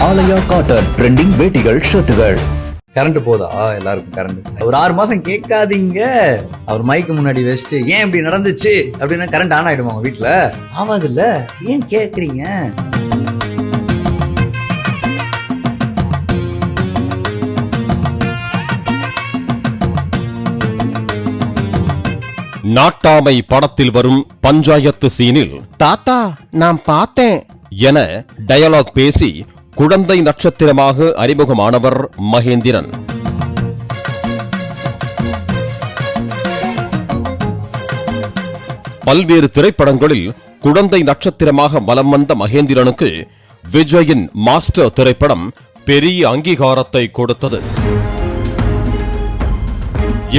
ஆலயா cotton trending வேட்டிகள் ஷர்ட்டுகள். Current போதா எல்லாருக்கும் current ஒரு 6 மாசம் கேட்காதீங்க. அவர் மைக்கு முன்னாடி வச்சுட்டு ஏன் இப்படி நடந்துச்சு அப்படின்னா கரண்ட் ஆன் ஆயிடுமா உங்க வீட்டுல? ஆவாது இல்ல, ஏன் கேக்குறீங்க? நாட்டாமை படத்தில் வரும் பஞ்சாயத்து சீனில் தாத்தா நான் பார்த்தேன் என டயலாக் பேசி குழந்தை நட்சத்திரமாக அறிமுகமானவர் மகேந்திரன். பல்வேறு திரைப்படங்களில் குழந்தை நட்சத்திரமாக வலம் வந்த மகேந்திரனுக்கு விஜயின் மாஸ்டர் திரைப்படம் பெரிய அங்கீகாரத்தை கொடுத்தது.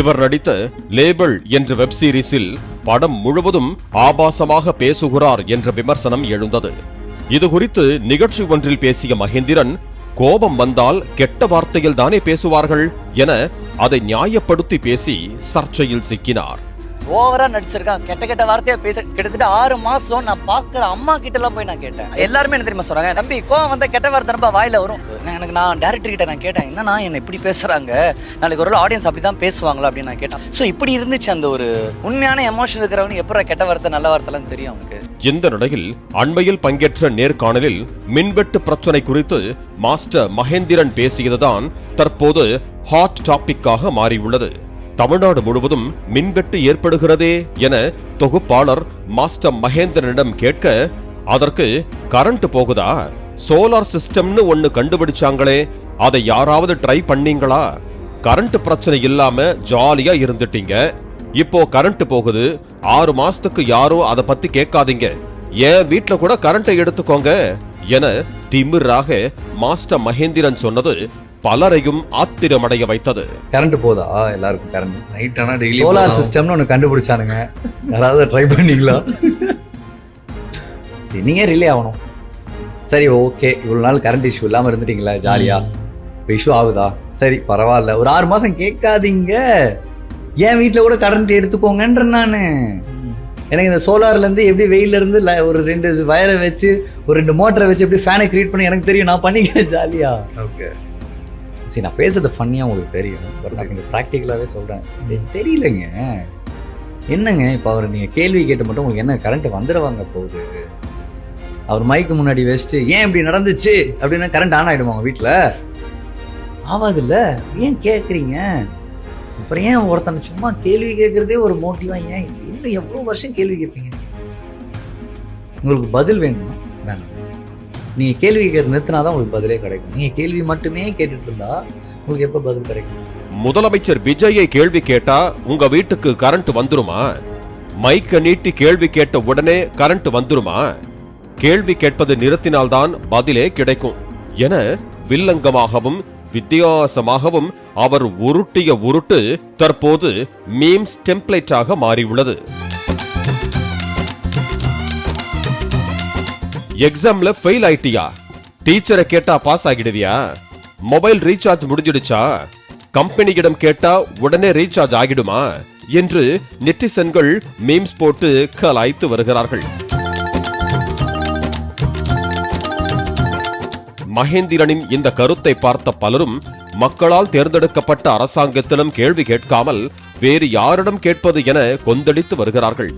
இவர் நடித்த லேபிள் என்ற வெப் சீரிஸில் படம் முழுவதும் ஆபாசமாக பேசுகிறார் என்ற விமர்சனம் எழுந்தது. இது குறித்து நிகழ்ச்சி ஒன்றில் பேசிய மகேந்திரன், கோபம் வந்தால் கெட்ட வார்த்தையில் தானே பேசுவார்கள் என அதை நியாயப்படுத்தி பேசி சர்ச்சையில் சிக்கினார். ஓவரா நடிச்சிருக்கான், கெட்ட கெட்ட வார்த்தையா பேச. கிட்டத்தட்ட 6 மாசம் நான் பாக்குற அம்மா கிட்ட எல்லாம் போய் நான் கேட்டேன். எல்லாருமே என்ன தெரியுமா சொல்றாங்க, தம்பி கோவம் வந்தா கெட்ட வார்த்தை ரொம்ப வாயில வரும். நான் டைரக்டர் கிட்ட நான் கேட்டேன், என்னன்னா என்ன இப்படி பேசுறாங்க, நாளைக்கு ஒரு ஆடியன்ஸ் அப்படிதான் பேசுவாங்களா அப்படின்னு நான் கேட்டேன். சோ இப்படி இருந்துச்சு. அந்த ஒரு உண்மையான எமோஷன் இருக்கிறவங்க எப்பறம் கெட்ட வார்த்தை நல்ல வார்த்தை எல்லாம் தெரியும் அவனுக்கு. இந்த நிலையில் அண்மையில் பங்கேற்ற நேர்காணலில் மின்வெட்டு பிரச்சனை குறித்து மாஸ்டர் மகேந்திரன் பேசியதுதான் தற்போது ஹாட் டாபிக்காக மாறியுள்ளது. தமிழ்நாடு முழுவதும் மின்வெட்டு ஏற்படுகிறதே என தொகுப்பாளர் மாஸ்டர் மகேந்திரனிடம் கேட்க, அதற்கு கரண்ட் போகுதா, சோலார் சிஸ்டம்னு ஒன்னு கண்டுபிடிச்சாங்களே, அதை யாராவது ட்ரை பண்ணீங்களா? கரண்ட் பிரச்சனை இல்லாம ஜாலியா இருந்துட்டீங்க, இப்போ கரண்ட் போகுது, 6 மாசத்துக்கு யாரும் அதை பத்தி கேட்காதீங்க, ஏன் வீட்டுல கூட கரண்டை எடுத்துக்கோங்க என திமிராக மாஸ்டர் மகேந்திரன் சொன்னது பலரையும் ஆத்திரமடைய வைத்தது. கரண்ட் போதா எல்லாருக்கும் கரண்ட் நைட் ஆனா டெய்லி சோலார் சிஸ்டம்னு ஒன்னு கண்டுபிடிச்சானுங்க, யாராவது ட்ரை பண்ணீங்களா? சரி, நீங்க ரிலே ஆகணும். சரி ஓகே, இவ்வளவு நாள் கரண்ட் இஷ்யூ இல்லாம இருந்துட்டீங்களா ஜாலியா, இஷ்யூ ஆகுதா, சரி பரவாயில்ல, ஒரு 6 மாசம் கேட்காதீங்க, ஏன் வீட்டுல கூட கரண்ட் எடுத்துக்கோங்கன்ற. நானு எனக்கு இந்த சோலார்ல இருந்து எப்படி வெயில இருந்து ஒரு 2 வயரை வச்சு ஒரு 2 மோட்டரை வச்சு எப்படி ஃபேனை கிரியேட் பண்ணி எனக்கு தெரியும், நான் பண்ணிக்கிறேன் ஜாலியா. ஓகே சரி, நான் பேசுறது ஃபன்னியா உங்களுக்கு தெரியும், பட் நான் கொஞ்சம் ப்ராக்டிக்கலாவே சொல்றேன். தெரியலங்க என்னங்க, இப்போ அவர் நீங்க கேள்வி கேட்டு மட்டும் உங்களுக்கு என்ன கரண்ட் வந்துடுவாங்க போகுது? அவர் மைக்கு முன்னாடி வச்சுட்டு ஏன் இப்படி நடந்துச்சு அப்படின்னா கரண்ட் ஆன் ஆயிடுமா உங்க வீட்டுல? ஆவாது இல்ல, ஏன் கேக்குறீங்க? அப்புறம் ஏன் ஒருத்தனை சும்மா கேள்வி கேட்கறதே ஒரு மோட்டிவா? ஏன் இன்னும் எவ்வளவு வருஷம் கேள்வி கேட்பீங்க? உங்களுக்கு பதில் வேணுமா? வேணாம். நீங்க கேள்வி கேட்கறது நிறுத்தினாதான் உங்களுக்கு பதிலே கிடைக்கும். நீங்க கேள்வி மட்டுமே கேட்டுட்டு இருந்தா உங்களுக்கு எப்ப பதில் கிடைக்கும்? முதலமைச்சர் விஜயை கேள்வி கேட்டா உங்க வீட்டுக்கு கரண்ட் வந்துருமா? மைக்க நீட்டி கேள்வி கேட்ட உடனே கரண்ட் வந்துருமா? கேள்வி கேட்பது நிறுத்தினால்தான் பதிலே கிடைக்கும் என வில்லங்கமாகவும் வித்தியாசமாகவும் அவர் உருட்டிய உருட்டு தற்போது மீம்ஸ் டெம்ப்ளேட்டாக மாறியுள்ளது. எக்ஸாம்ல ஃபெயில் ஆயிட்டியா? டீச்சரை கேட்டா பாஸ் ஆகிடுவியா? மொபைல் ரீசார்ஜ் முடிஞ்சிடுச்சா? கம்பெனியிடம் கேட்டா உடனே ரீசார்ஜ் ஆகிடுமா என்று நெட்டிசன்கள் மீம்ஸ் போட்டு கலாய்த்து வருகிறார்கள். மகேந்திரனின் இந்த கருத்தை பார்த்த பலரும் மக்களால் தேர்ந்தெடுக்கப்பட்ட அரசாங்கத்திடம் கேள்வி கேட்காமல் வேறு யாரிடம் கேட்பது என கொந்தளித்து வருகிறார்கள்.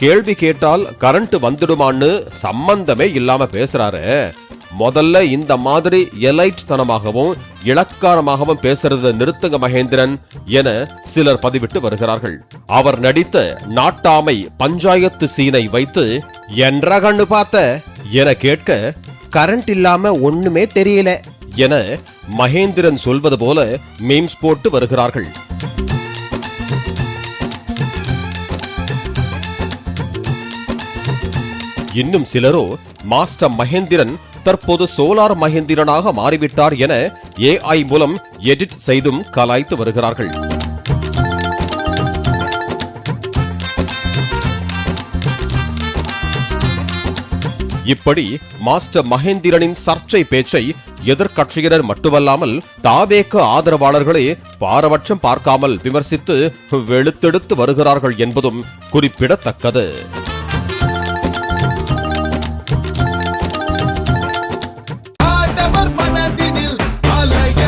கேள்வி கேட்டால் கரண்ட் வந்துடுமான்னு சம்பந்தமே இல்லாம பேசுறாரு. முதல்ல இந்த மாதிரி எலைட் தனமாகவும் இளக்காரமாகவும் பேசுறத நிறுத்துங்க மகேந்திரன் என சிலர் பதிவிட்டு வருகிறார்கள். அவர் நடித்த நாட்டாமை பஞ்சாயத்து சீனை வைத்து என்ற கண்ணு பார்த்த என கேட்க, கரண்ட் இல்லாம ஒண்ணுமே தெரியல என மகேந்திரன் சொல்வது போல மீம்ஸ் போட்டு வருகிறார்கள். இன்னும் சிலரோ மாஸ்டர் மகேந்திரன் தற்போது சோலார் மகேந்திரனாக மாறிவிட்டார் என AI மூலம் எடிட் செய்தும் கலாய்த்து வருகிறார்கள். இப்படி மாஸ்டர் மகேந்திரனின் சர்ச்சை பேச்சை எதிர்க்கட்சியினர் மட்டுமல்லாமல் தாவேக ஆதரவாளர்களே பாரபட்சம் பார்க்காமல் விமர்சித்து வெளுத்தெடுத்து வருகிறார்கள் என்பதும் குறிப்பிடத்தக்கது.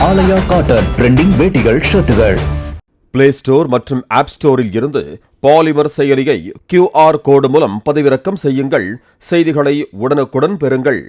ஆலயா காட்டன் ட்ரெண்டிங் வேட்டிகள் ஷர்ட்டுகள். பிளே ஸ்டோர் மற்றும் ஆப் ஸ்டோரில் இருந்து பாலிமர் செயலியை QR கோடு மூலம் பதிவிறக்கம் செய்யுங்கள். செய்திகளை உடனுக்குடன் பெறுங்கள்.